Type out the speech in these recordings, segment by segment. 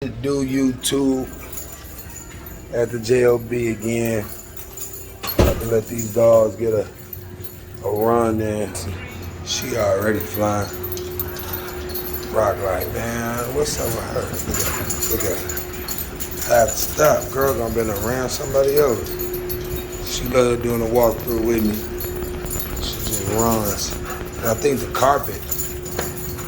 Do YouTube at the JOB again. About to let these dogs get a run there. She already flying. Rock like, man, what's up with her? Look at her. I have to stop. Girl gonna been around somebody else. She love doing a walkthrough with me. She just runs. And I think the carpet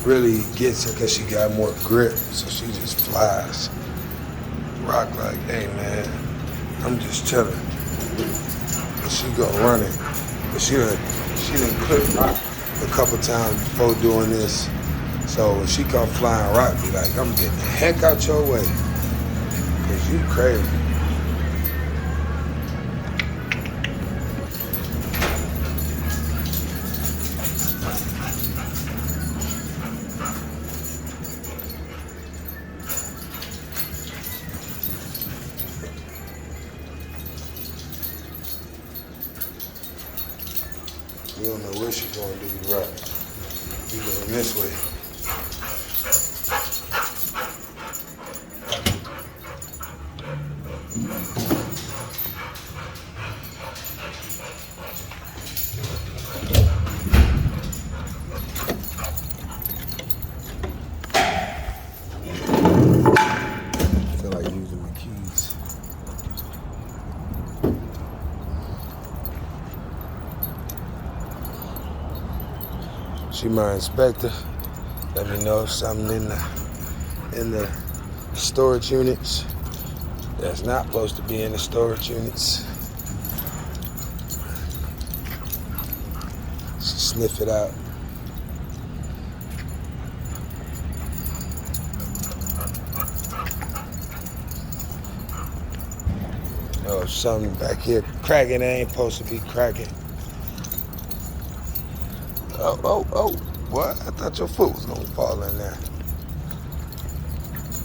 really gets her because she got more grip, so she just flies. Rock like, hey man, I'm just chilling. But she go running. But she done clip Rock a couple times before doing this. So when she come flying, Rock be like, I'm getting the heck out your way. Cause you crazy. You don't know what she's gonna do, right? You going this way. I feel like using my keys. She my inspector. Let me know if something in the storage units that's not supposed to be in the storage units. She sniff it out. Oh, something back here cracking. Ain't supposed to be cracking. Oh, what? I thought your foot was gonna fall in there.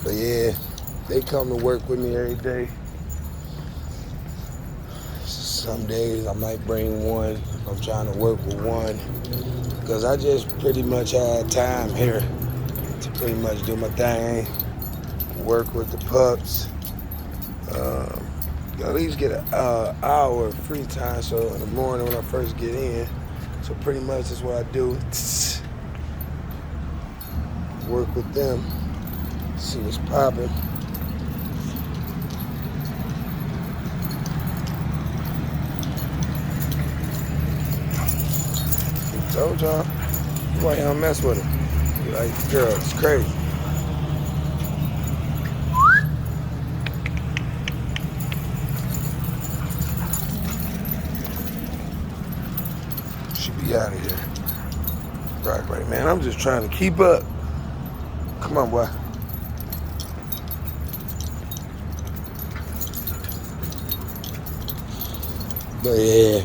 But yeah, they come to work with me every day. Some days I might bring one. I'm trying to work with one. Because I just pretty much had time here to pretty much do my thing. Work with the pups. At least get an hour of free time. So in the morning when I first get in, so pretty much that's what I do. Work with them, see what's popping. I told y'all, why y'all mess with her? You're like, girl, it's crazy. She be out of here. Rock like, man, I'm just trying to keep up. Come on, boy. But yeah,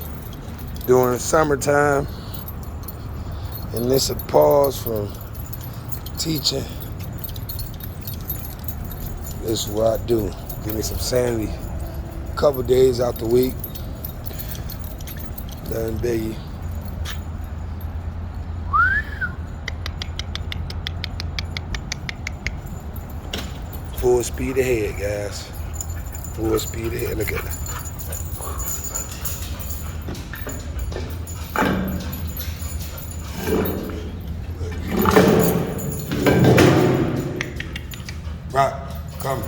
during the summertime, and this a pause from teaching, this is what I do. Give me some sanity. A couple days out the week. Nothing biggie. Full speed ahead, guys. Full speed ahead. Look at that. Rock, come.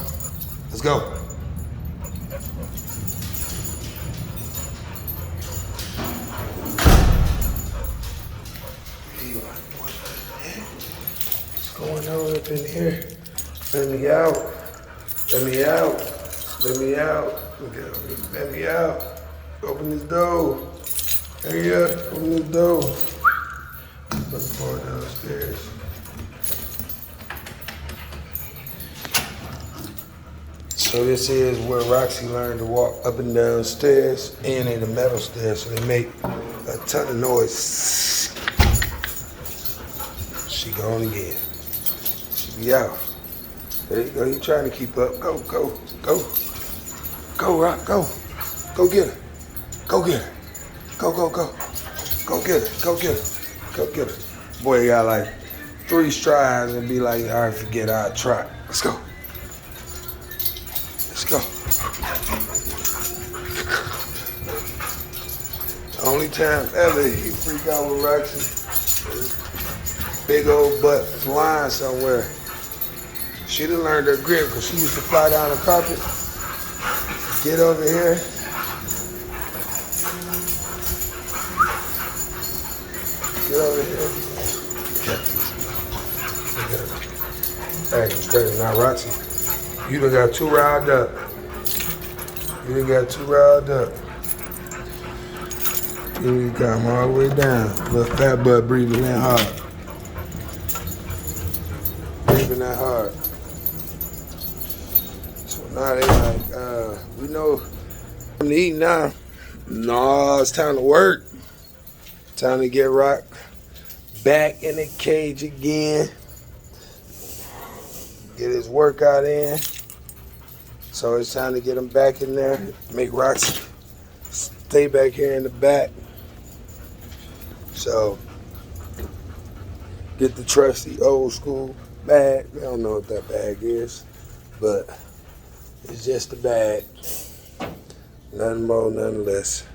Let's go. What's going on up in here? Let me out. Let me out. Let me out. Let me out. Open this door. Hurry up. Open this door. Let's go downstairs. So this is where Roxy learned to walk up and down stairs, and in the metal stairs, so they make a ton of noise. She gone again. She be out. There you go. You trying to keep up. Go, go, go. Go, Rock, go. Go get her. Go get her. Go, go, go. Go get her. Go get her. Go get her. Boy, you got like 3 strides and be like, all right, forget it, I'll try. Let's go. Let's go. Only time ever he freaked out with Roxy. Big old butt flying somewhere. She done learned her grip because she used to fly down the carpet. Get over here. Get over here. Hey, it's crazy. Now, Roxy, you done got too riled up. You done got too riled up. You got him all the way down. Little fat butt breathing that hard. Breathing that hard. So now they like, we know time to eat now. No, it's time to work. Time to get Rock back in the cage again. Get his workout in. So it's time to get him back in there. Make Roxy stay back here in the back. So get the trusty old school bag. I don't know what that bag is, but it's just a bag. Nothing more, nothing less.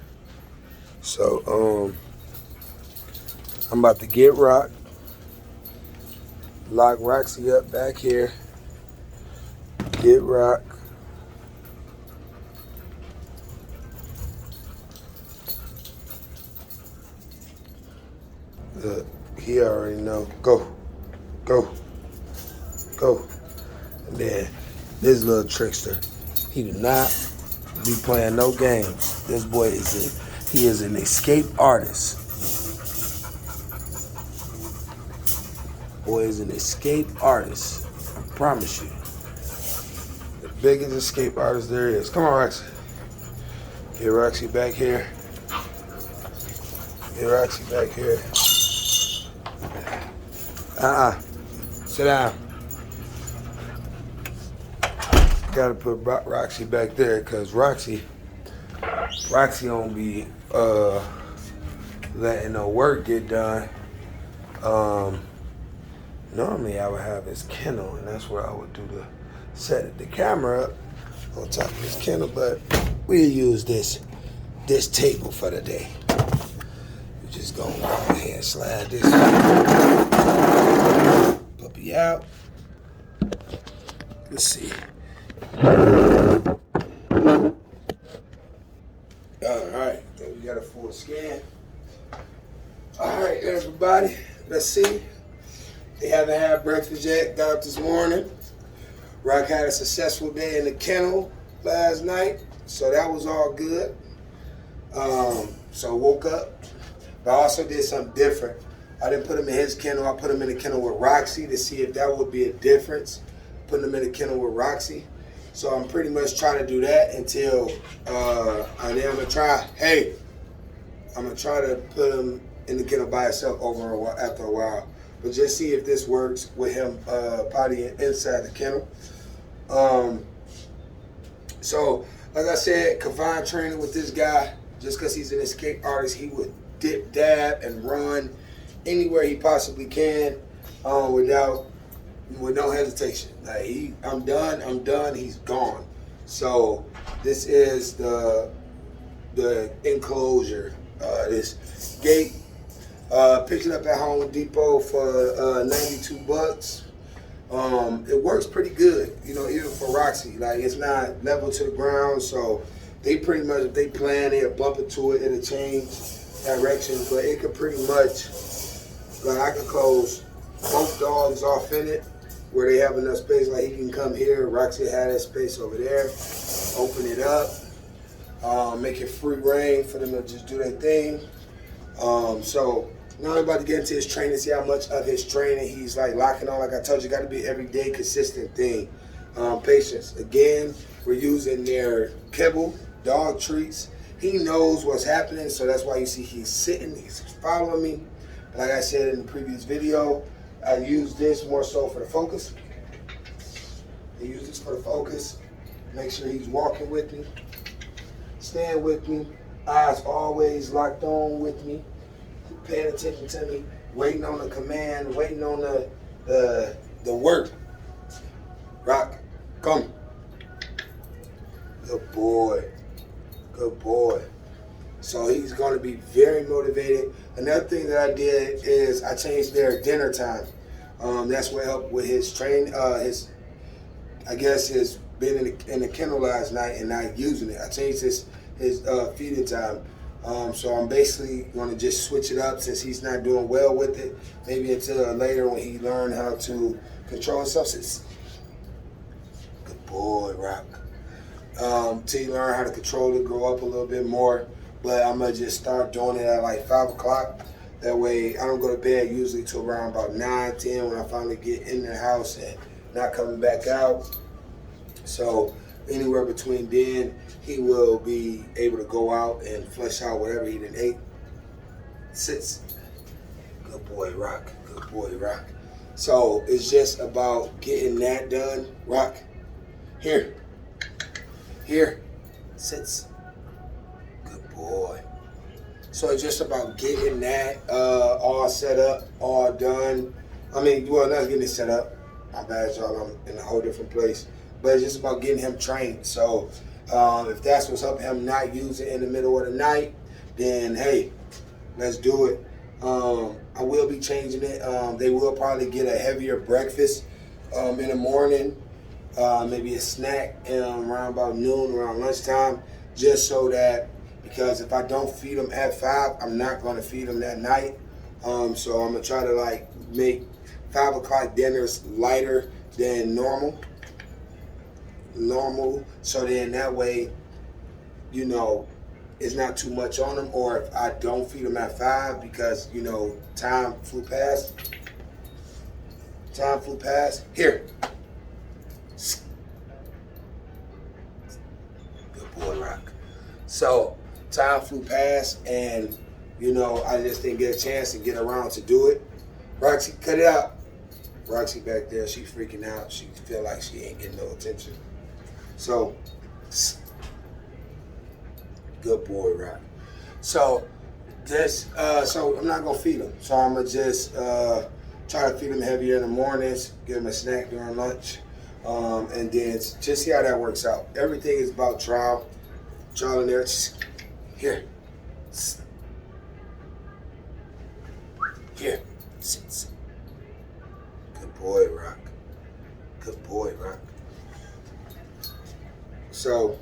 So I'm about to get Rock. Lock Roxy up back here. Get Rock. Look, he already know. Go. Go. Go. And then this little trickster, he do not be playing no games. This boy he is an escape artist. Boy is an escape artist. I promise you. The biggest escape artist there is. Come on, Roxy. Get Roxy back here. Get Roxy back here. Sit down. Gotta put Roxy back there because Roxy don't be letting no work get done. Normally I would have his kennel, and that's where I would do set the camera up on top of his kennel, but we'll use this table for the day. We're just gonna go ahead and slide this puppy out. Let's see. Alright, then we got a full scan. Alright, everybody, let's see. They haven't had breakfast yet. Got up this morning. Rock had a successful day in the kennel last night, so that was all good. So woke up, but I also did something different. I didn't put him in his kennel. I put him in the kennel with Roxy to see if that would be a difference. Putting him in the kennel with Roxy. So I'm pretty much trying to do that until I'm gonna try. Hey, I'm gonna try to put him in the kennel by himself after a while. But just see if this works with him pottying inside the kennel. So, like I said, confined training with this guy, just because he's an escape artist, he would dip, dab, and run anywhere he possibly can with no hesitation. Like I'm done, he's gone. So this is the enclosure, this gate. Picked it up at Home Depot for 92 bucks. It works pretty good, even for Roxy. Like, it's not level to the ground, so they pretty much, if they plan, they'll bump into it, it'll change directions, but it could pretty much, like, I could close both dogs off in it where they have enough space. Like, he can come here, Roxy had that space over there, open it up, make it free reign for them to just do their thing. So now I'm about to get into his training, see how much of his training he's like locking on. Like I told you, got to be everyday consistent thing. Patience. Again, we're using their kibble, dog treats. He knows what's happening, so that's why you see he's sitting, he's following me. Like I said in the previous video, I use this more so for the focus. I use this for the focus. Make sure he's walking with me, staying with me, eyes always locked on with me, paying attention to me, waiting on the command, waiting on the work. Rock, come. Good boy. Good boy. So he's going to be very motivated. Another thing that I did is I changed their dinner time. That's what helped with his I guess his being in the kennel last night and not using it. I changed his feeding time. So I'm basically going to just switch it up since he's not doing well with it. Maybe until later when he learned how to control his substance. Good boy, Rock. Till you learn how to control it, grow up a little bit more. But I'm going to just start doing it at like 5 o'clock. That way I don't go to bed usually till around about 9, 10 when I finally get in the house and not coming back out. So anywhere between then, he will be able to go out and flush out whatever he done ate. Sits. Good boy, Rock. Good boy, Rock. So it's just about getting that done. Rock. Here. Here. Sits. Good boy. So it's just about getting that all set up, all done. I mean, well, not getting it set up. My bad, y'all. I'm in a whole different place. But it's just about getting him trained. So if that's what's helping him not use it in the middle of the night, then hey, let's do it. I will be changing it. They will probably get a heavier breakfast in the morning, maybe a snack around about noon, around lunchtime, just so that, because if I don't feed them at 5, I'm not going to feed them that night. So I'm going to try to like make 5 o'clock dinners lighter than normal. So then that way, you know, it's not too much on them. Or if I don't feed them at 5 because, you know, time flew past. Here. Good boy, Rock. So time flew past and, you know, I just didn't get a chance to get around to do it. Roxy, cut it out. Roxy back there, she's freaking out. She feel like she ain't getting no attention. So, good boy, Rock. So this, so I'm not gonna feed him. So I'm gonna just try to feed him heavier in the mornings, give him a snack during lunch, and then just see how that works out. Everything is about trial and error. Here, here, sit. Good boy, Rock. Good boy, Rock. So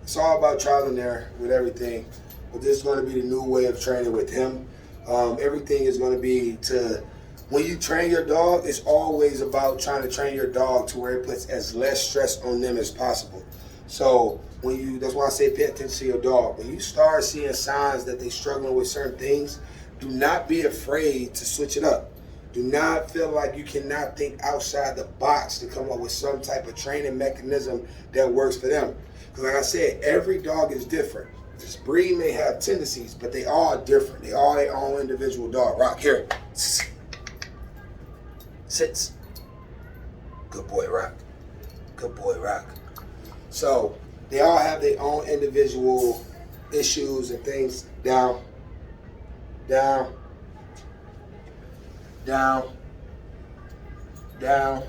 it's all about trial and error with everything. But this is going to be the new way of training with him. Everything is going to be when you train your dog, it's always about trying to train your dog to where it puts as less stress on them as possible. So that's why I say pay attention to your dog. When you start seeing signs that they're struggling with certain things, do not be afraid to switch it up. Do not feel like you cannot think outside the box to come up with some type of training mechanism that works for them. Because like I said, every dog is different. This breed may have tendencies, but they all are different. They all their own individual dog. Rock, here. Sits. Good boy, Rock. Good boy, Rock. So they all have their own individual issues and things. Down. Down. Down. Down.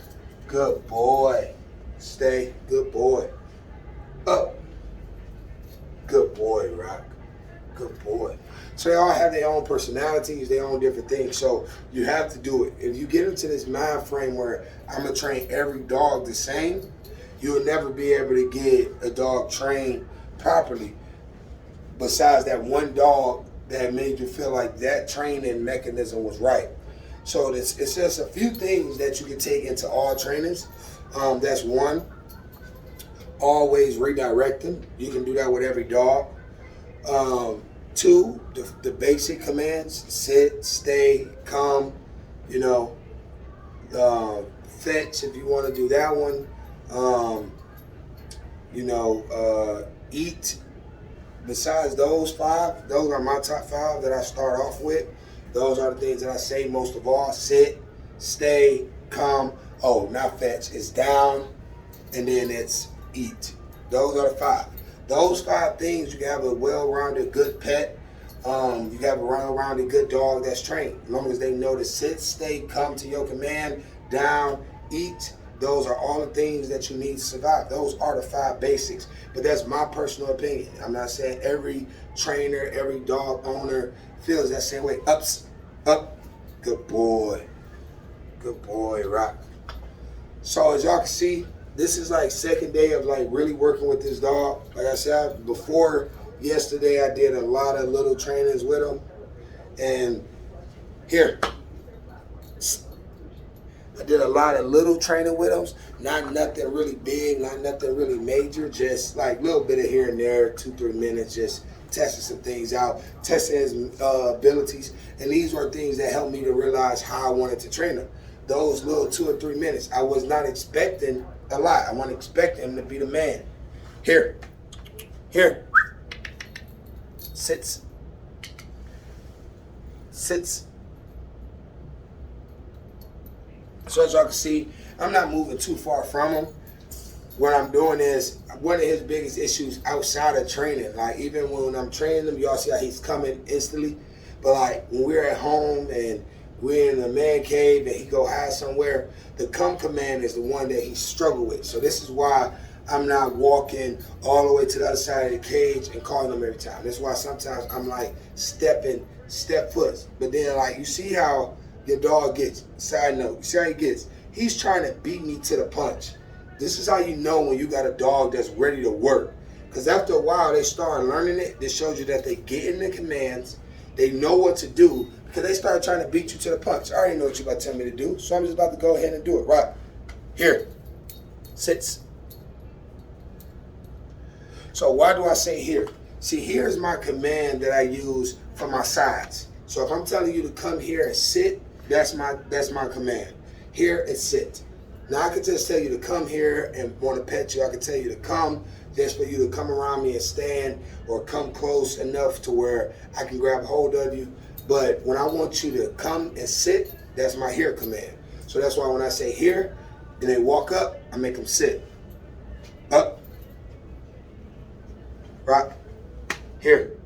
Good boy. Stay. Good boy. Up. Good boy, Rock. Good boy. So they all have their own personalities, their own different things. So you have to do it. If you get into this mind frame where I'm going to train every dog the same, you'll never be able to get a dog trained properly. Besides that one dog that made you feel like that training mechanism was right. So it's just a few things that you can take into all trainings. That's one. Always redirect them. You can do that with every dog. 2, the basic commands: sit, stay, come. You know, fetch if you want to do that one. Eat. Besides those 5, those are my top 5 that I start off with. Those are the things that I say most of all. Sit, stay, come. Oh, not fetch. It's down, and then it's eat. Those are the 5. Those 5 things, you can have a well-rounded, good pet. You have a well-rounded, good dog that's trained. As long as they know to sit, stay, come to your command, down, eat, Those are all the things that you need to survive. Those are the 5 basics. But that's my personal opinion. I'm not saying every trainer, every dog owner feels that same way. Ups, up, good boy. Good boy, Rock. So as y'all can see, this is like second day of like really working with this dog. Like I said, before yesterday, I did a lot of little trainings with him. And here, I did a lot of little training with him. Not nothing really big, not nothing really major. Just like a little bit of here and there, 2-3 minutes, just testing some things out, testing his abilities. And these were things that helped me to realize how I wanted to train him. Those little 2 or 3 minutes, I was not expecting a lot. I wasn't expecting him to be the man. Here, sits, sits. So as y'all can see, I'm not moving too far from him. What I'm doing is, one of his biggest issues outside of training, like even when I'm training him, y'all see how he's coming instantly. But like when we're at home and we're in a man cave and he go hide somewhere, the come command is the one that he struggled with. So this is why I'm not walking all the way to the other side of the cage and calling him every time. That's why sometimes I'm like step foots. But then like you see how your dog gets, side note, you see how he gets? He's trying to beat me to the punch. This is how you know when you got a dog that's ready to work. Because after a while they start learning it. This shows you that they get in the commands, they know what to do, because they start trying to beat you to the punch. I already know what you're about to tell me to do, so I'm just about to go ahead and do it. Right. Here. Sits. So why do I say here? See, here's my command that I use for my sides. So if I'm telling you to come here and sit, that's my command. Here and sit. Now I could just tell you to come here and want to pet you. I could tell you to come just for you to come around me and stand, or come close enough to where I can grab hold of you. But when I want you to come and sit, that's my here command. So that's why when I say here, and they walk up, I make them sit. Up. Right. Here.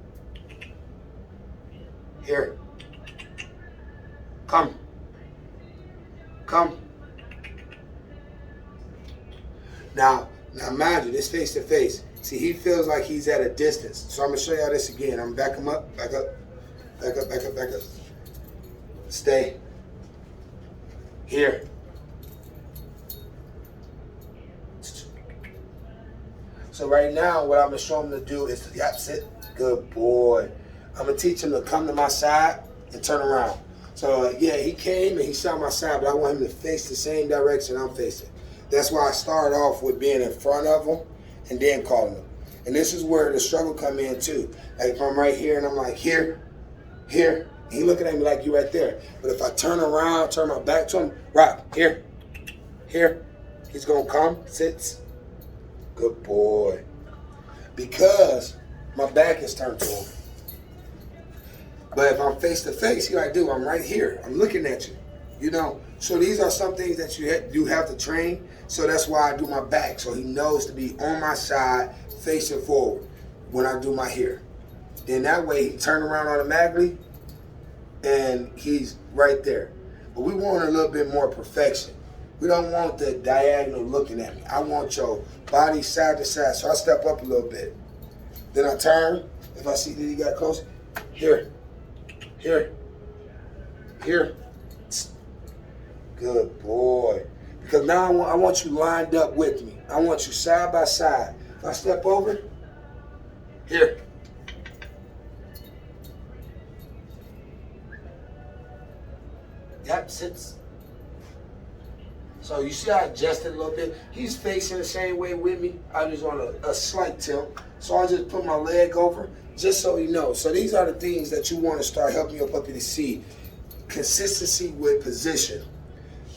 Here. Come. Come. Now mind you, this face to face. See, he feels like he's at a distance. So I'm gonna show y'all this again. I'm gonna back him up, back up, back up, back up, back up. Stay. Here. So right now, what I'm gonna show him to do is to sit. Good boy. I'm gonna teach him to come to my side and turn around. So yeah, he came and he saw my side, but I want him to face the same direction I'm facing. That's why I started off with being in front of him and then calling him. And this is where the struggle come in too. Like if I'm right here and I'm like here, here, he looking at me like you right there. But if I turn around, turn my back to him, right, here, here, he's gonna come, sits. Good boy. Because my back is turned to him. But if I'm face to face, here I do, I'm right here. I'm looking at you, you know. So these are some things that you have to train. So that's why I do my back. So he knows to be on my side, facing forward when I do my hair. Then that way he turn around automatically and he's right there. But we want a little bit more perfection. We don't want the diagonal looking at me. I want your body side to side. So I step up a little bit. Then I turn. If I see that he got close, here, here, here. Good boy. Because now I want you lined up with me. I want you side by side. If I step over, here. Yep, sits. So you see I adjusted a little bit. He's facing the same way with me. I just want a slight tilt. So I just put my leg over, just so he knows. So these are the things that you want to start helping your puppy to see. Consistency with position.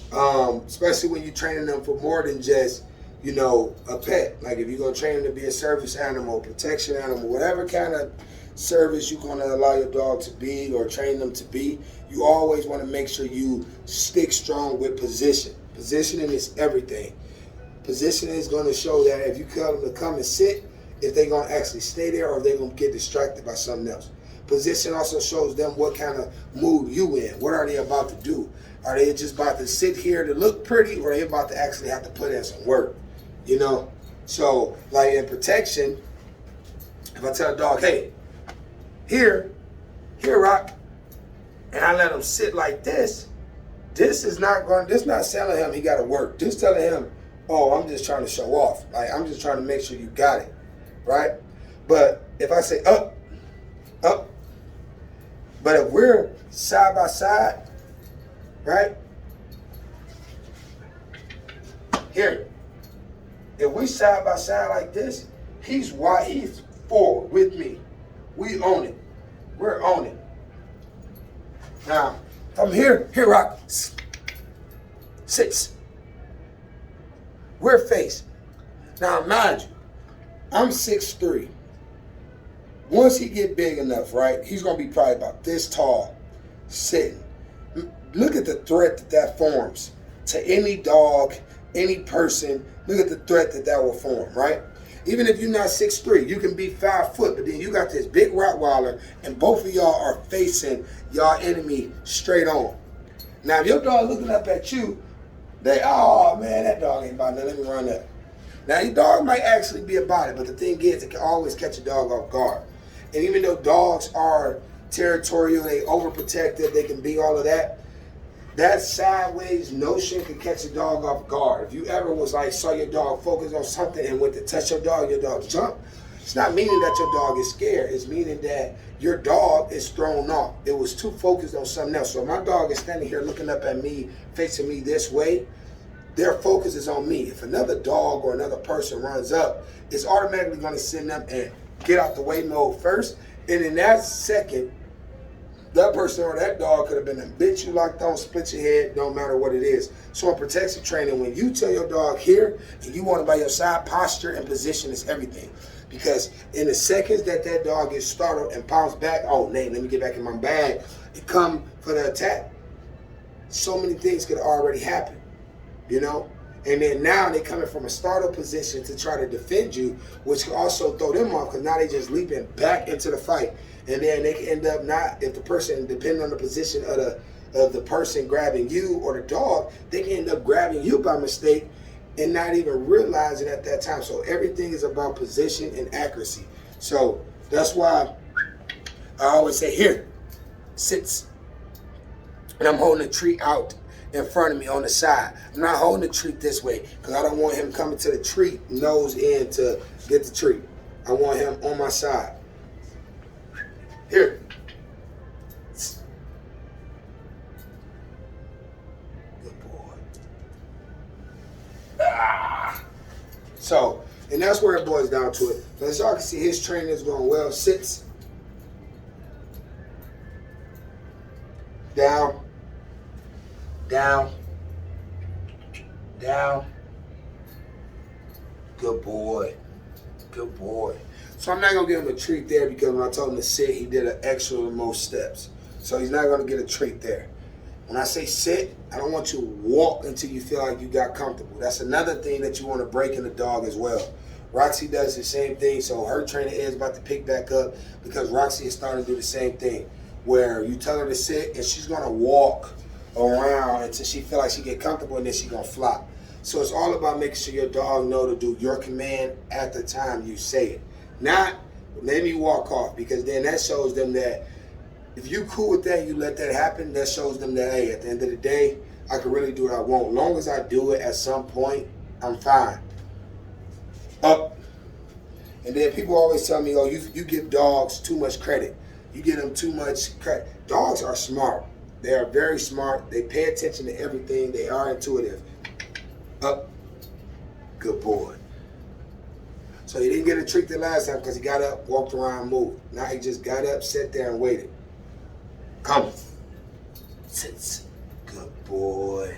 Especially when you're training them for more than just, you know, a pet. Like if you're going to train them to be a service animal, protection animal, whatever kind of service you're going to allow your dog to be or train them to be, you always want to make sure you stick strong with position. Positioning is everything. Positioning is going to show that if you tell them to come and sit, if they're going to actually stay there or if they're going to get distracted by something else. Position also shows them what kind of mood you in. What are they about to do? Are they just about to sit here to look pretty, or are they about to actually have to put in some work? You know? So, like in protection, if I tell a dog, hey, here, Rock, and I let him sit like this is not telling him he got to work. This telling him, oh, I'm just trying to show off. Like, I'm just trying to make sure you got it, right? But if I say up, but if we're side by side, right? Here, if we side by side like this, he's forward with me. We own it. We're on it. Now, from here, Rock, sits. We're facing. Now, mind you, I'm 6'3". Once he get big enough, right, he's going to be probably about this tall, sitting. Look at the threat that forms to any dog, any person. Look at the threat that will form, right? Even if you're not 6'3", you can be 5 foot, but then you got this big rottweiler, and both of y'all are facing y'all enemy straight on. Now, if your dog looking up at you, oh man, that dog ain't about nothing. Let me run up. Now, your dog might actually be about it, but the thing is, it can always catch a dog off guard. And even though dogs are territorial, they overprotective, they can be all of that, that sideways notion can catch a dog off guard. If you ever was like, saw your dog focus on something and went to touch your dog jump, it's not meaning that your dog is scared. It's meaning that your dog is thrown off. It was too focused on something else. So if my dog is standing here looking up at me, facing me this way, their focus is on me. If another dog or another person runs up, it's automatically going to send them in get out the way mode first. And in that second, that person or that dog could have been a bit you locked on, split your head, no matter what it is. So in protection training, when you tell your dog here and you want it by your side, posture and position is everything. Because in the seconds that dog gets startled and pounce back, oh, Nate, let me get back in my bag, and come for the attack, so many things could already happen, you know? And then now they coming from a startle position to try to defend you, which can also throw them off because now they just leaping back into the fight. And then they can end up not, if the person, depending on the position of the person grabbing you or the dog, they can end up grabbing you by mistake and not even realizing at that time. So everything is about position and accuracy. So that's why I always say, here, sits. And I'm holding the treat out in front of me on the side. I'm not holding the treat this way because I don't want him coming to the treat nose in to get the treat. I want him on my side. Here. Good boy. So, and that's where it boils down to it. But as y'all can see, his training is going well. Sits. Down. Down. Down. Good boy. Good boy. So I'm not going to give him a treat there because when I told him to sit, he did an extra most steps. So he's not going to get a treat there. When I say sit, I don't want you to walk until you feel like you got comfortable. That's another thing that you want to break in the dog as well. Roxy does the same thing. So her trainer is about to pick back up because Roxy is starting to do the same thing where you tell her to sit and she's going to walk around until she feel like she get comfortable and then she's going to flop. So it's all about making sure your dog know to do your command at the time you say it. Not let me walk off, because then that shows them that if you cool with that, you let that happen, that shows them that, hey, at the end of the day, I can really do what I want. As long as I do it at some point, I'm fine. Up. And then people always tell me, oh, you give dogs too much credit. You give them too much credit. Dogs are smart. They are very smart. They pay attention to everything. They are intuitive. Up. Good boy. So he didn't get a treat the last time because he got up, walked around, moved. Now he just got up, sat there, and waited. Come. Sits. Good boy.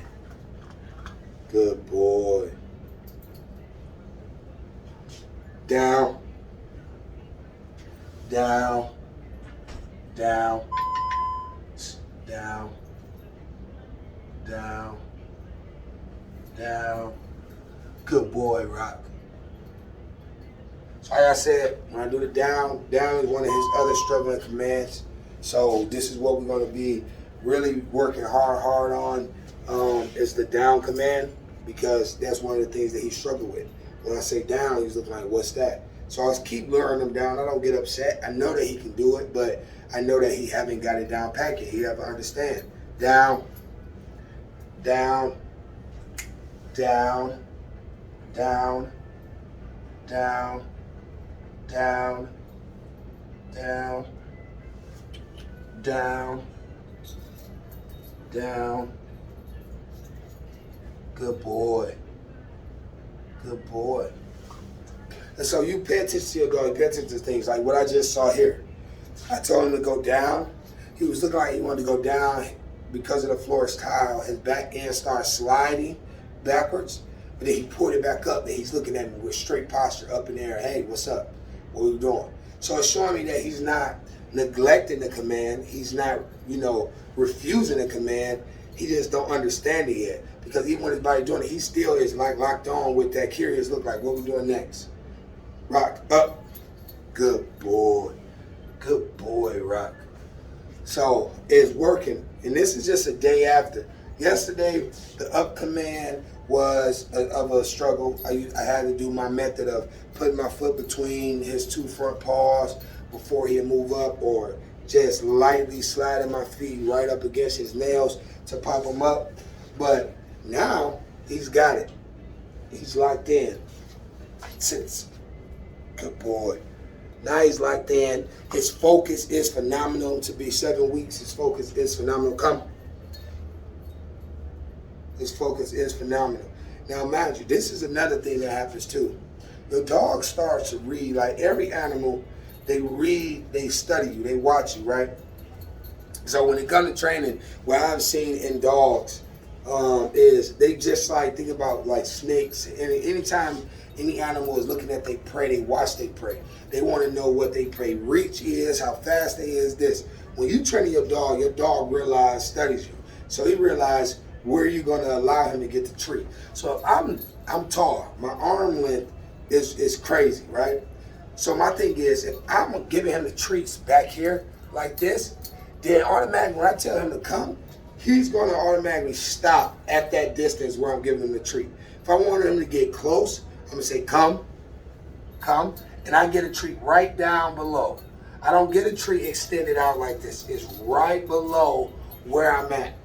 Good boy. Down. Down. Down. Down. Down. Down. Good boy, Rock. So like I said, when I do the down is one of his other struggling commands. So this is what we're going to be really working hard on is the down command, because that's one of the things that he struggled with. When I say down, he's looking like, what's that? So I keep luring him down. I don't get upset. I know that he can do it, but I know that he haven't got it down pat yet. He haven't understand. Down, down, down, down, down, down, down, down, down. Good boy. Good boy. And so you pay attention to your dog, you pay attention to things like what I just saw here. I told him to go down. He was looking like he wanted to go down because of the floor's tile. His back end started sliding backwards, but then he pulled it back up and he's looking at me with straight posture up in the air. Hey, what's up? What are you doing? So it's showing me that he's not neglecting the command. He's not, refusing the command. He just don't understand it yet. Because even when his body doing it, he still is like locked on with that curious look like, what we doing next? Rock, up. Good boy. Good boy, Rock. So it's working. And this is just a day after. Yesterday, the up command was of a struggle. I had to do my method of putting my foot between his two front paws before he'd move up, or just lightly sliding my feet right up against his nails to pop him up. But now he's got it. He's locked in. Sits. Good boy. Now he's locked in. His focus is phenomenal. To be 7 weeks, his focus is phenomenal. Come. His focus is phenomenal. Now, mind you, this is another thing that happens too. Your dog starts to read, like every animal, they read, they study you, they watch you, right? So when it comes to training, what I've seen in dogs is they just like, think about like snakes. Anytime any animal is looking at their prey, they watch their prey. They want to know what their prey reach is, how fast they is, this. When you train your dog realizes, studies you. So he realizes where you're going to allow him to get the treat. So if I'm tall, my arm length is crazy, right? So my thing is, if I'm giving him the treats back here like this, then automatically when I tell him to come, he's going to automatically stop at that distance where I'm giving him the treat. If I want him to get close, I'm going to say, come, and I get a treat right down below. I don't get a treat extended out like this. It's right below where I'm at.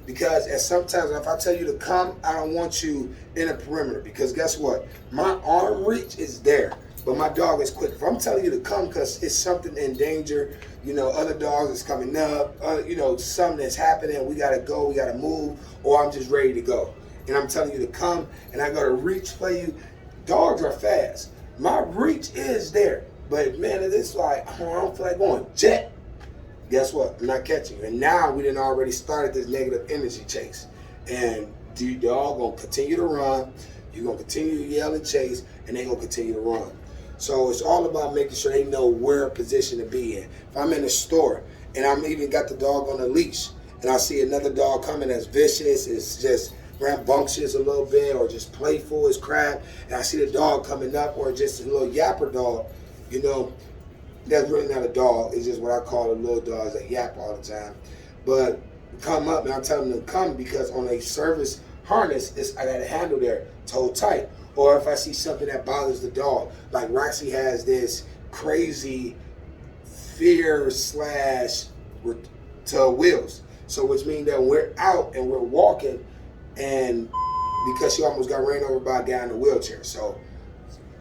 Because sometimes if I tell you to come, I don't want you in a perimeter. Because guess what? My arm reach is there, but my dog is quick. If I'm telling you to come because it's something in danger, other dogs is coming up, something that's happening, we got to go, we got to move, or I'm just ready to go. And I'm telling you to come, and I got to reach for you. Dogs are fast. My reach is there. But man, it's like, I don't feel like going. Jet. Guess what? I'm not catching you. And now we done already started this negative energy chase. And the dog gonna continue to run, you're gonna continue to yell and chase, and they gonna continue to run. So it's all about making sure they know where position to be in. If I'm in the store and I'm even got the dog on a leash and I see another dog coming that's vicious, it's just rambunctious a little bit, or just playful as crap, and I see the dog coming up, or just a little yapper dog, that's really not a dog. It's just what I call a little dog that yap all the time. But come up, and I'm telling them to come because on a service harness, I got a handle there, toed tight. Or if I see something that bothers the dog, like Roxy has this crazy fear / to wheels. So which means that we're out and we're walking, and because she almost got ran over by a guy in a wheelchair. So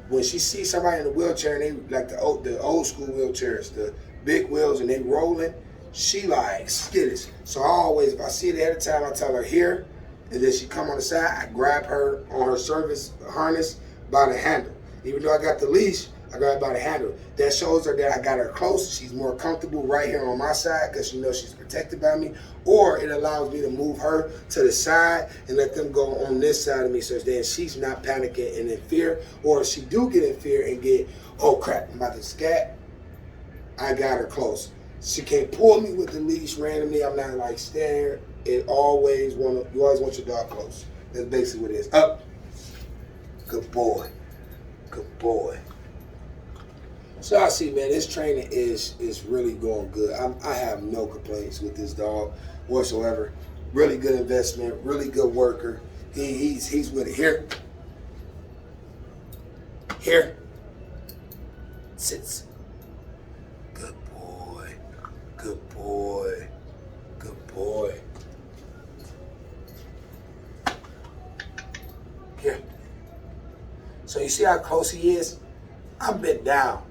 when she sees somebody in a wheelchair, and they like the old school wheelchairs, the big wheels, and they rolling, she like skittish. So I always, if I see it ahead of time, I tell her here, and then she come on the side, I grab her on her service harness by the handle. Even though I got the leash, I grab her by the handle. That shows her that I got her close. She's more comfortable right here on my side because she knows she's protected by me. Or it allows me to move her to the side and let them go on this side of me, so then she's not panicking and in fear. Or if she do get in fear and get, oh crap, I'm about to scat, I got her close. She can't pull me with the leash randomly. I'm not like staring. You always want your dog close. That's basically what it is. Up. Good boy. Good boy. So I see, man, this training is really going good. I have no complaints with this dog whatsoever. Really good investment, really good worker. He's with it. Here. Sits. Good boy. Good boy. Good boy. Here. So you see how close he is? I'm bent down.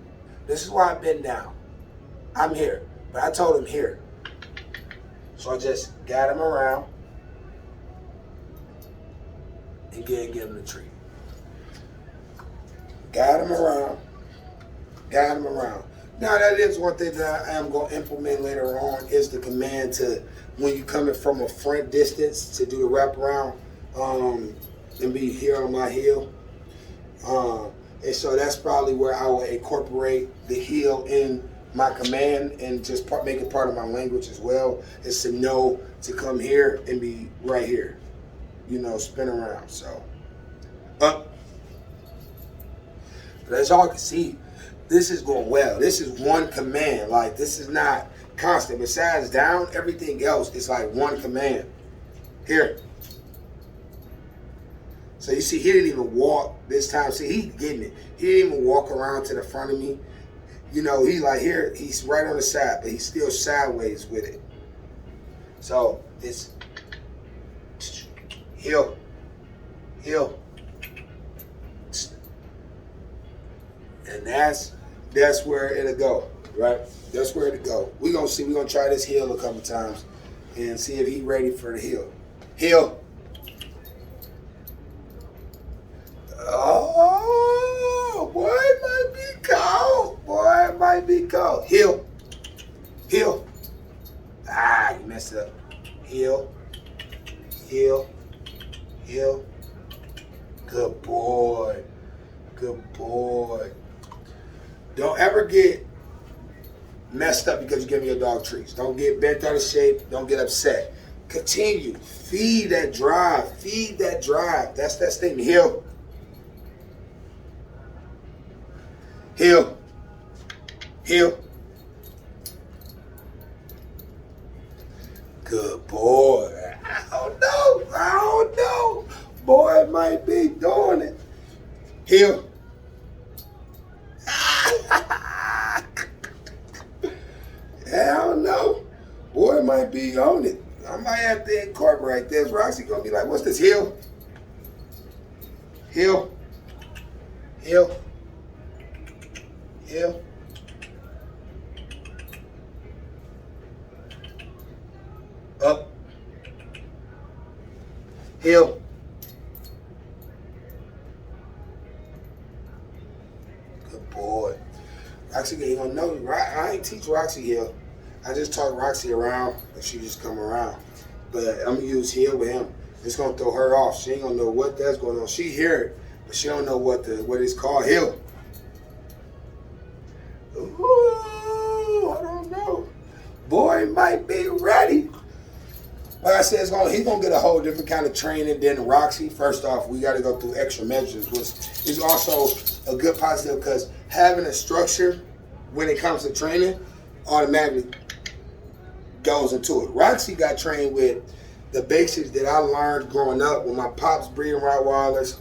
This is why I'm bent down. I'm here. But I told him here. So I just got him around and give him the treat. Got him around. Got him around. Now that is one thing that I am going to implement later on is the command to, when you're coming from a front distance, to do the wraparound and be here on my heel. And so that's probably where I will incorporate the heel in my command and just make it part of my language as well, is to know to come here and be right here, you know, spin around. So up. But as y'all can see, this is going well. This is one command. Like, this is not constant. Besides down, everything else is like one command. Here. So you see, he didn't even walk this time. See, he's getting it. He didn't even walk around to the front of me. You know, he's like here, he's right on the side, but he's still sideways with it. So it's heel, heel. And that's where it'll go, right? That's where it'll go. We're gonna see, we're gonna try this heel a couple times and see if he's ready for the heel. Heel. Oh, boy, it might be cold. Boy, it might be cold. Heel. Heel. Ah, you messed up. Heel. Heel. Heel. Good boy. Good boy. Don't ever get messed up because you're giving your dog treats. Don't get bent out of shape. Don't get upset. Continue. Feed that drive. Feed that drive. That's that statement. Heel. Heel. Heel. Good boy. I don't know. I don't know. Boy, it might be doing it. Heel. I don't know. Boy, it might be on it. I might have to incorporate this. Roxy gonna be like, what's this? Heel. Heel. Heel. Heel. Up. Heel. Good boy. Roxy, you don't know, I ain't teach Roxy heel. I just taught Roxy around, and she just come around. But I'm gonna use heel with him. It's gonna throw her off. She ain't gonna know what that's going on. She hear it, but she don't know what it's called. Heel. Ooh, I don't know. Boy might be ready. Like I said, he's gonna get a whole different kind of training than Roxy. First off, we got to go through extra measures, which is also a good positive because having a structure when it comes to training automatically goes into it. Roxy got trained with the basics that I learned growing up when my pops breeding rottweilers.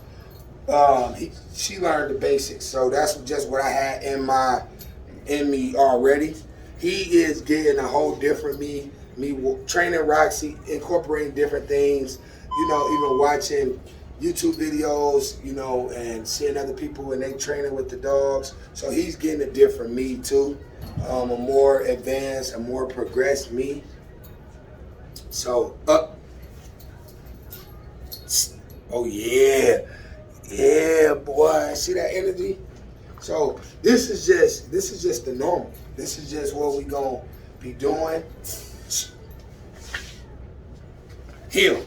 She learned the basics, so that's just what I had in me already. He is getting a whole different me training Roxy, incorporating different things, you know, even watching YouTube videos, you know, and seeing other people when they training with the dogs. So he's getting a different me too, a more advanced, a more progressed me. So up. Oh yeah, yeah, boy. See that energy? So this is just the normal. This is just what we gonna be doing. Heel.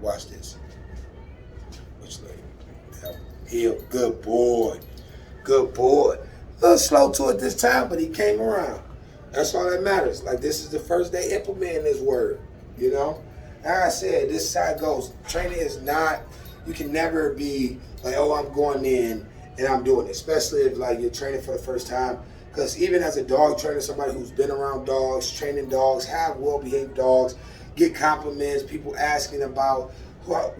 Watch this. Which leg? Heel. Good boy. Good boy. A little slow to it this time, but he came around. That's all that matters. Like, this is the first day implementing this word, you know? Like I said, this side goes. Training is not, you can never be like, oh, I'm going in and I'm doing it, especially if like you're training for the first time. Because even as a dog trainer, somebody who's been around dogs, training dogs, have well-behaved dogs, get compliments, people asking about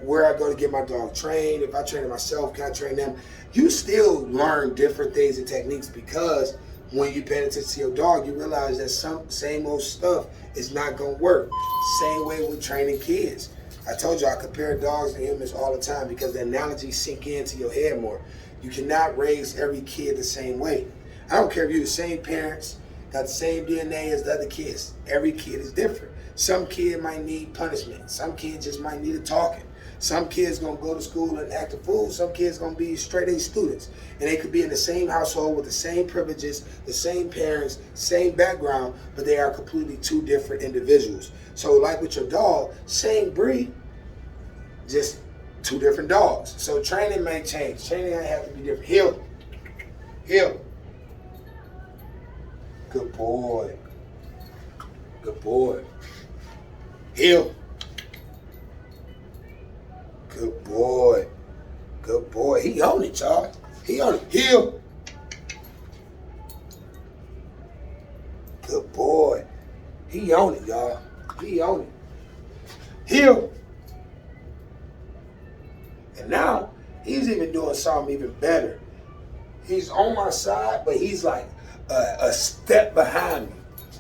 where I go to get my dog trained. If I train it myself, can I train them? You still learn different things and techniques, because when you pay attention to your dog, you realize that some same old stuff is not going to work. Same way with training kids. I told you I compare dogs to humans all the time because the analogies sink into your head more. You cannot raise every kid the same way. I don't care if you're the same parents, got the same DNA as the other kids. Every kid is different. Some kid might need punishment. Some kids just might need a talking. Some kids gonna go to school and act a fool. Some kids gonna be straight A students. And they could be in the same household with the same privileges, the same parents, same background, but they are completely two different individuals. So like with your dog, same breed, just two different dogs. So training may change. Training may have to be different. Heel. Heel. Good boy. Good boy. Heel. Good boy. Good boy. He on it, y'all. He on it. Heel. Good boy. He on it, y'all. He on it. Heel. And now, he's even doing something even better. He's on my side, but he's like a step behind me,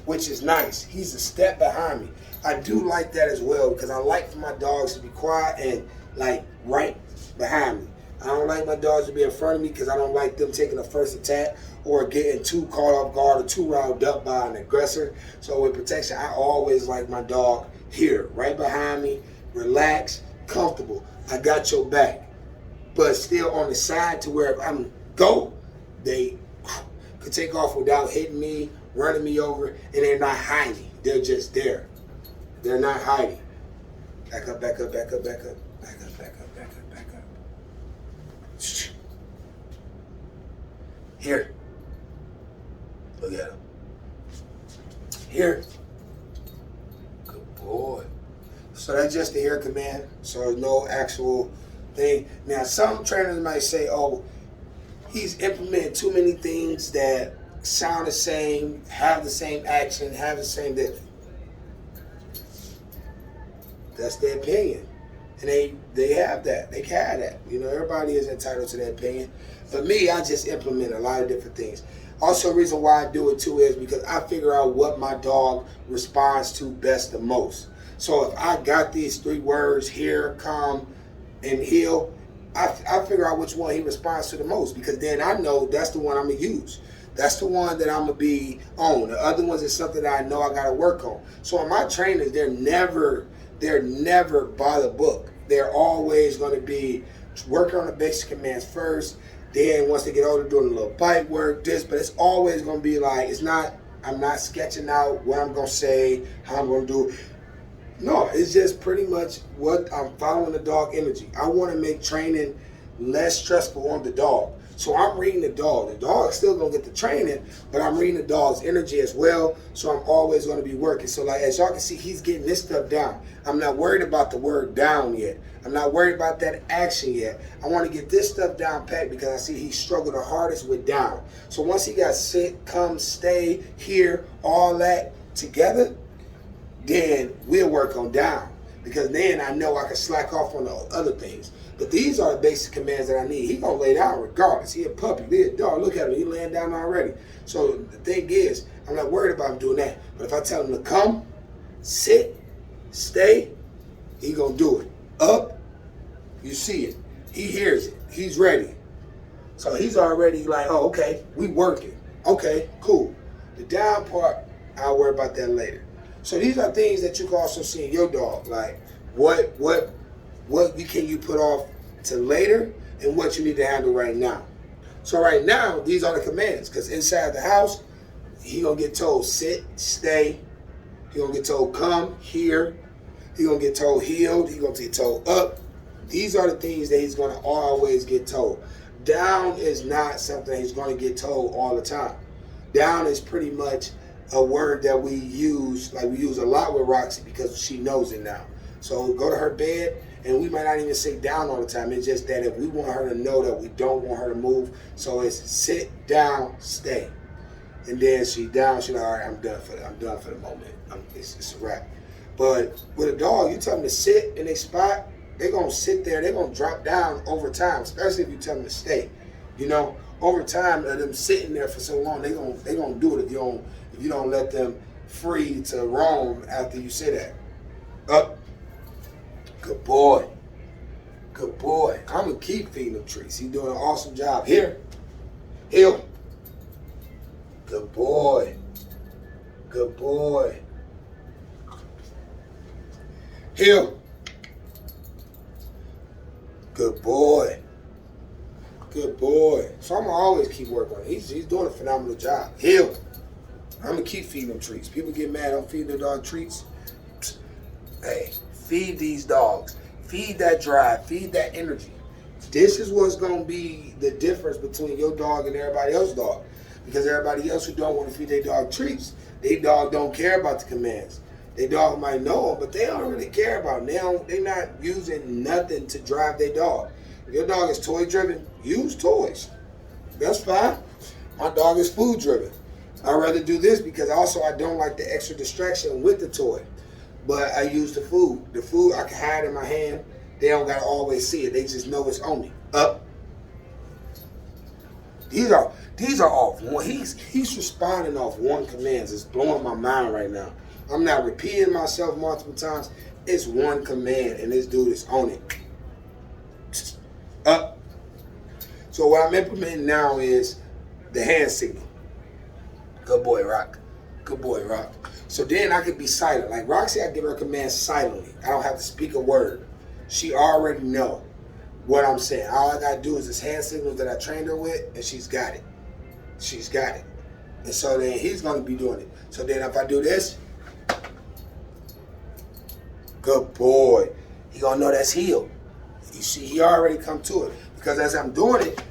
which is nice. He's a step behind me. I do like that as well, because I like for my dogs to be quiet and like right behind me. I don't like my dogs to be in front of me because I don't like them taking the first attack or getting too caught off guard or too riled up by an aggressor. So with protection, I always like my dog here, right behind me, relaxed, comfortable. I got your back, but still on the side to where if I'm go, they could take off without hitting me, running me over, and they're not hiding. They're just there. They're not hiding. Back up, back up, back up, back up, back up, back up, back up, back up. Here. Look at him. Here. Good boy. So that's just the here command. So there's no actual thing. Now some trainers might say, oh, he's implementing too many things that sound the same, have the same action, have the same this. That's their opinion. And they have that. They can have that. You know, everybody is entitled to their opinion. But me, I just implement a lot of different things. Also, the reason why I do it too is because I figure out what my dog responds to best the most. So if I got these three words, here, come, and heel, I figure out which one he responds to the most, because then I know that's the one I'm going to use. That's the one that I'm going to be on. The other ones is something that I know I got to work on. So in my trainers, they're never by the book. They're always going to be working on the basic commands first. Then once they get older, doing a little bite work, this, but it's always going to be like, I'm not sketching out what I'm going to say, how I'm going to do it. No, it's just pretty much what I'm following the dog energy. I want to make training less stressful on the dog. So I'm reading the dog. The dog's still going to get the training, but I'm reading the dog's energy as well. So I'm always going to be working. So like as y'all can see, he's getting this stuff down. I'm not worried about the word down yet. I'm not worried about that action yet. I want to get this stuff down pat because I see he struggled the hardest with down. So once he got sit, come, stay, here, all that together, then we'll work on down, because then I know I can slack off on the other things. But these are the basic commands that I need. He gonna lay down regardless. He a puppy, he a dog. Look at him, he laying down already. So the thing is, I'm not worried about him doing that. But if I tell him to come, sit, stay, he gonna do it. Up, you see it. He hears it. He's ready. So he's already like, oh, okay, we working. Okay, cool. The down part, I'll worry about that later. So these are things that you can also see in your dog, like what can you put off to later and what you need to handle right now. So right now, these are the commands, because inside the house, he gonna get told sit, stay. He gonna get told come, here. He gonna get told healed. He gonna get told up. These are the things that he's gonna always get told. Down is not something he's gonna get told all the time. Down is pretty much a word that we use, like we use a lot with Roxy because she knows it now. So go to her bed And we might not even say down all the time. It's just that if we want her to know that we don't want her to move, so it's sit, down, stay. And then she down, she's like, all right, I'm done for the moment. It's a wrap. But with a dog, you tell them to sit in a spot, they're going to sit there. They're going to drop down over time, especially if you tell them to stay. You know, over time, of them sitting there for so long, they're gonna do it if you don't let them free to roam after you say that. Up. Good boy. Good boy. I'm going to keep feeding him treats. He's doing an awesome job. Here. Heel. Good boy. Good boy. Heel. Good boy. Good boy. So I'm going to always keep working on it. He's doing a phenomenal job. Heel. I'm going to keep feeding them treats. People get mad I'm feeding their dog treats. Hey, feed these dogs. Feed that drive. Feed that energy. This is what's going to be the difference between your dog and everybody else's dog. Because everybody else who don't want to feed their dog treats, their dog don't care about the commands. Their dog might know them, but they don't really care about them. They're not using nothing to drive their dog. If your dog is toy driven, use toys. That's fine. My dog is food driven. I'd rather do this because also I don't like the extra distraction with the toy. But I use the food. The food I can hide in my hand. They don't gotta always see it. They just know it's on me. Up. These are off one. He's responding off one commands. It's blowing my mind right now. I'm not repeating myself multiple times. It's one command, and this dude is on it. Up. So what I'm implementing now is the hand signal. Good boy, Rock. Good boy, Rock. So then I could be silent. Like Roxy, I give her commands silently. I don't have to speak a word. She already know what I'm saying. All I gotta do is this hand signals that I trained her with, and she's got it. She's got it. And so then he's gonna be doing it. So then if I do this, good boy. He gonna know that's heel. You see, he already come to it. Because as I'm doing it,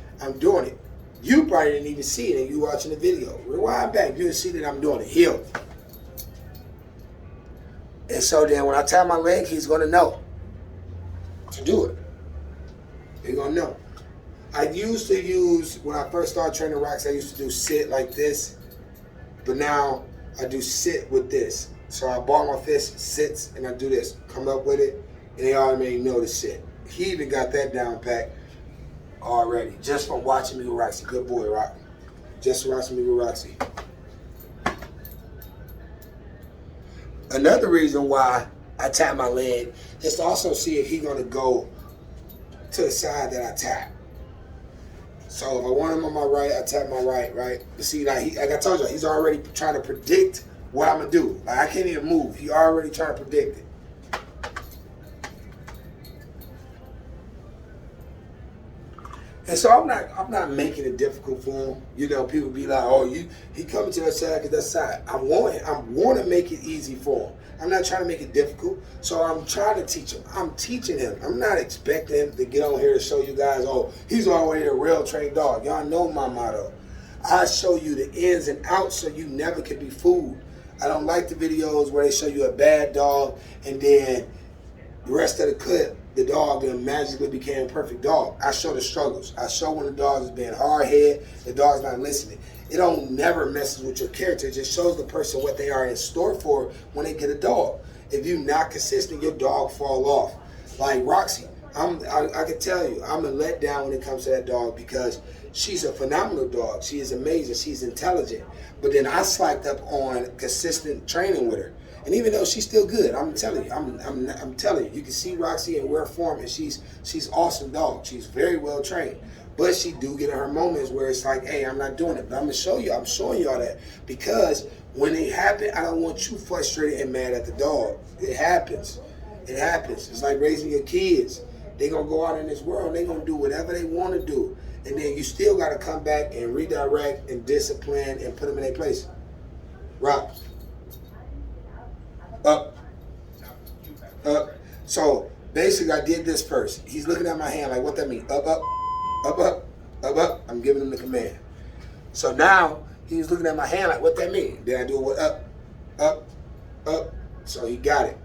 You probably didn't even see it and you watching the video. Rewind back, you didn't see that I'm doing it. Heel. And so then when I tap my leg, he's gonna know to do it. He's gonna know. I used to use, when I first started training Roxy, I used to do sit like this. But now I do sit with this. So I ball my fist, sits, and I do this. Come up with it, and they already know to sit. He even got that down pat already, just from watching me with Roxy. Good boy, Rock. Just watching me with Roxy. Another reason why I tap my leg is to also see if he's gonna go to the side that I tap. So if I want him on my right, I tap my right, right? But see, like I told you, he's already trying to predict what I'm gonna do. Like I can't even move. He already trying to predict it. And so I'm not making it difficult for him. You know, people be like, oh, he coming to that side because that side. I want to make it easy for him. I'm not trying to make it difficult. So I'm trying to teach him. I'm teaching him. I'm not expecting him to get on here to show you guys, oh, he's already a real trained dog. Y'all know my motto. I show you the ins and outs so you never can be fooled. I don't like the videos where they show you a bad dog and then the rest of the clip, the dog then magically became a perfect dog. I show the struggles. I show when the dog is being hard-headed, the dog's not listening. It don't never messes with your character. It just shows the person what they are in store for when they get a dog. If you're not consistent, your dog fall off. Like Roxy, I can tell you, I'm a letdown when it comes to that dog because she's a phenomenal dog. She is amazing. She's intelligent. But then I slacked up on consistent training with her. And even though she's still good, I'm telling you, I'm telling you, you can see Roxy in rare form, and she's awesome dog. She's very well trained, but she do get in her moments where it's like, hey, I'm not doing it. But I'm showing y'all that because when it happens, I don't want you frustrated and mad at the dog. It happens. It happens. It's like raising your kids. They gonna go out in this world and they gonna do whatever they want to do, and then you still gotta come back and redirect and discipline and put them in their place. Rock. Up. Up. So basically I did this first. He's looking at my hand like, what that mean? Up, up, up, up, up, up. I'm giving him the command. So now he's looking at my hand like, what that mean? Then I do it with up, up, up. So he got it.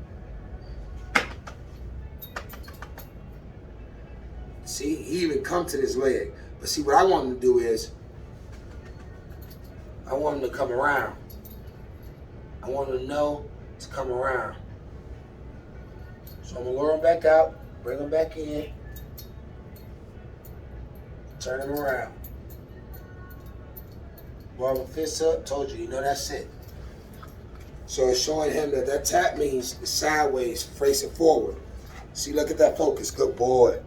See, he even come to this leg. But see, what I want him to do is, I want him to come around. I want him to know to come around. So I'm gonna lure him back out, bring him back in, turn him around. Ball the fist up, told you, that's it. So it's showing him that that tap means sideways, facing forward. See, look at that focus, good boy.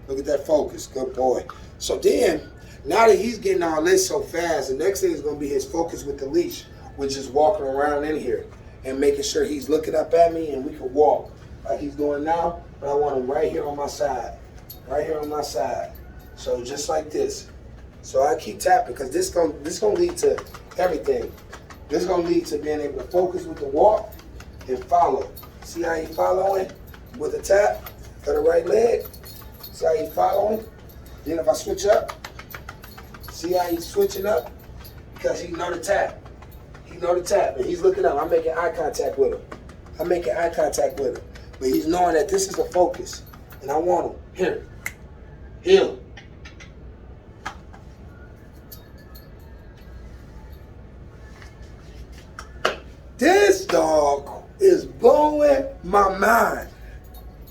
Look at that focus, good boy. So then, now that he's getting all this so fast, the next thing is gonna be his focus with the leash, which is walking around in here and making sure he's looking up at me and we can walk like he's doing now, but I want him right here on my side, right here on my side. So just like this. So I keep tapping because this gonna lead to everything. This is gonna lead to being able to focus with the walk and follow. See how you following with a tap for the right leg? See how you following? Then if I switch up, see how he's switching up? Because he know the tap. He know the tap and he's looking up. I'm making eye contact with him. I'm making eye contact with him. But he's knowing that this is the focus. And I want him. Here. Heel. This dog is blowing my mind.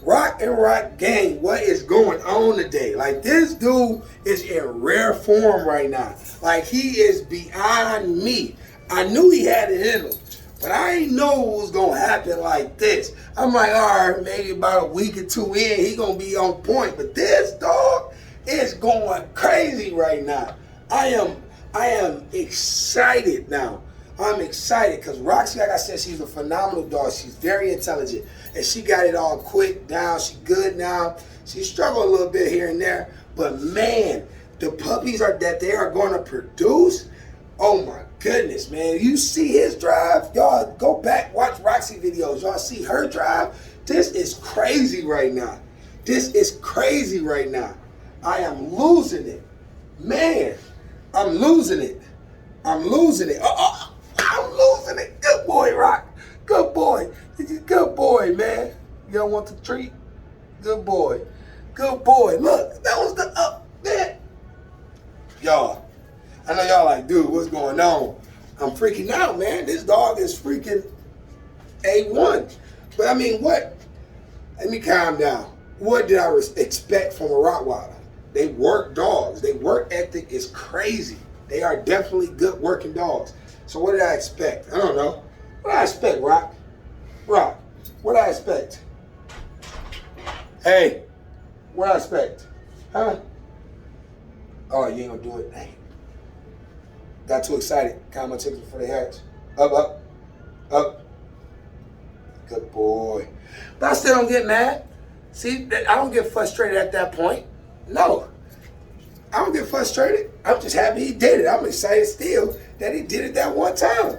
Rock and Rock gang, what is going on today? Like, this dude is in rare form right now. Like, he is beyond me. I knew he had it in him, but I didn't know it was going to happen like this. I'm like, all right, maybe about a week or two in, he going to be on point. But this dog is going crazy right now. I am excited now. I'm excited because Roxy, like I said, she's a phenomenal dog. She's very intelligent. And she got it all quick down. She good now. She struggled a little bit here and there. But man, the puppies that they are going to produce, oh my goodness, man. You see his drive? Y'all go back, watch Roxy videos. Y'all see her drive? This is crazy right now. This is crazy right now. I am losing it. Man, I'm losing it. I'm losing it. I'm losing it. Good boy, Rock. Good boy. Good boy, man. You don't want the treat? Good boy. Good boy. Look, that was the up there. Y'all, I know y'all like, dude, what's going on? I'm freaking out, man. This dog is freaking A1. But I mean, what? Let me calm down. What did I expect from a rottweiler? They work dogs. Their work ethic is crazy. They are definitely good working dogs. So what did I expect? I don't know. What did I expect, Rock? Rock, what did I expect? Hey, what did I expect? Huh? Oh, you ain't gonna do it. Dang. Got too excited. Count my chickens before they hatch. Up, up, up. Good boy. But I still don't get mad. See, I don't get frustrated at that point. No. I don't get frustrated. I'm just happy he did it. I'm excited still that he did it that one time.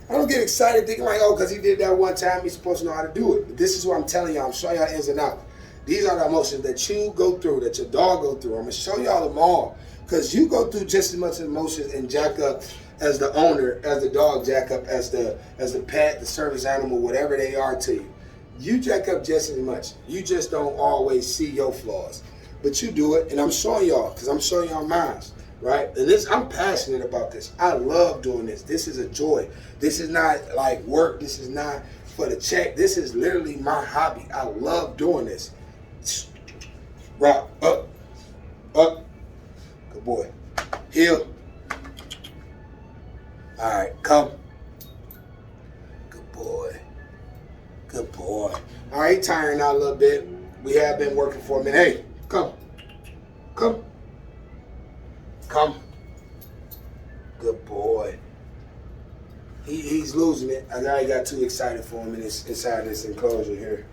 I don't get excited thinking like, oh, because he did that one time, he's supposed to know how to do it. But this is what I'm telling y'all. I'm showing y'all ins and outs. These are the emotions that you go through, that your dog go through. I'm going to show y'all them all. Because you go through just as much emotions and jack up as the owner, as the dog jack up, as the pet, the service animal, whatever they are to you. You jack up just as much. You just don't always see your flaws. But you do it, and I'm showing y'all, because I'm showing y'all mine. Right? And I'm passionate about this. I love doing this. This is a joy. This is not like work. This is not for the check. This is literally my hobby. I love doing this. Rock, up, up. Good boy. Heel. All right, come. Good boy. Good boy. All right, tiring out a little bit. We have been working for a minute. Hey, come. Come. Come. Good boy. He's losing it. I know he got too excited for him inside this enclosure here.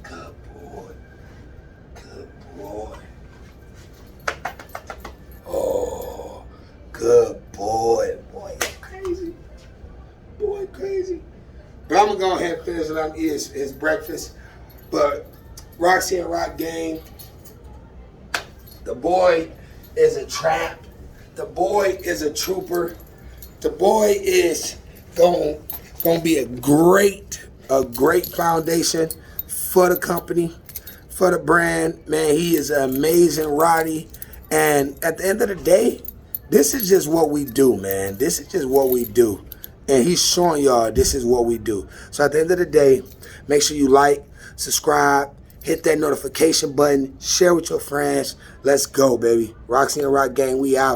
Good boy. Good boy. Oh, good boy. Boy, crazy. Boy, crazy. But I'm going to go ahead and finish it up. His breakfast. But Roxy and Rock gang, the boy is a trap. The boy is a trooper. The boy is going to be a great a great foundation for the company, for the brand. Man, he is an amazing Roddy. And at the end of the day, this is just what we do, man. This is just what we do. And he's showing y'all this is what we do. So at the end of the day, make sure you like, subscribe, hit that notification button, share with your friends. Let's go, baby. Roxy and Rock Gang, we out.